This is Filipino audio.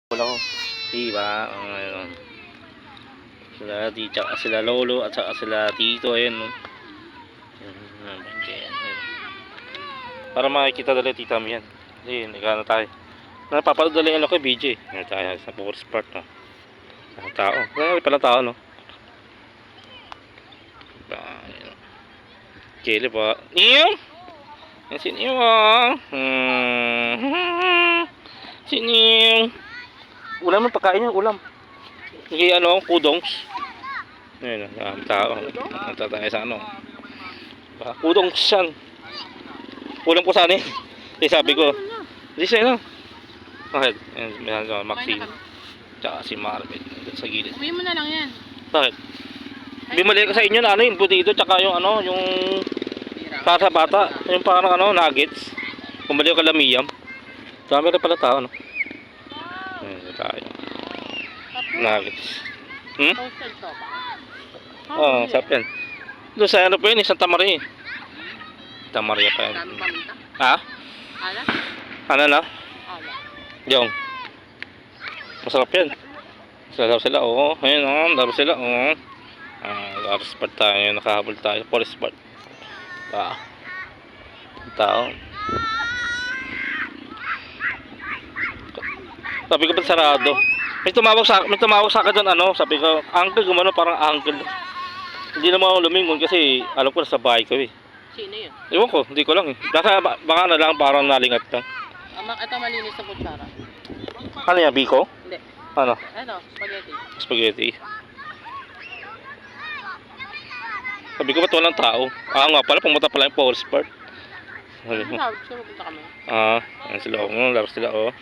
Wala ko. Diba? Ayun. Sila tita, sila lolo at saka sila tito. Ayun. No? Ayun. Para makikita dali tita mo yan. Ayun, nagkano tayo. Napapanood dali ano ko BJ. Ayun tayo sa forest part. No? Ang tao. Ay, pala tao no. Ayun. Kili pa. Niyong! Yan si Niyong. Si Niyong. Ulam mo pagkain niya, ulam. Sige, ano, kudongs. Ayun, ang tao. Natatay sa ano. Kudongs yan. Ulam ko sana eh. Sabi ko, hindi siya no. Bakit? Ayan, Maxine. Tsaka si Marvin. Sa gilid. Uwi mo na lang yan. Bakit? Bimali ka sa inyo na ano, yung butito, tsaka yung ano, yung para sa bata. Yung parang ano, nuggets. Bumali ko kalamiyam. Dami rin pala tao, no? Ayun, tayo. Nuggets. Toasted to ba? Oo, sarap yan. Doon sa ano pa yun, Santa Maria. Santa Maria pa yan. Dami paminta. Ha? Ala? Ano na? Ala. Yung. Masarap yan. Laro sila, oo. Ayun, oo. Laro sila, oo. Laro spot tayo. Nakahabol tayo. Forest spot. Tao. Sabi ko ba't sarado? May tumawag sa akin doon, ano. Sabi ko, uncle, gumano parang uncle. Hindi naman ako lumingon kasi alam ko nasa bahay ko eh. Sino yun? Ewan ko, hindi ko lang eh. Baka na lang parang nalingat lang. Ito malinis sa kutsara. Ano yan, Biko? Hindi. Ano? Ano? Spaghetti. Spaghetti. Sabi ko ba't walang tao? Nga pala, pumunta pala yung forest part. Ano? Sino punta kami? Ayan sila, laro sila, oh.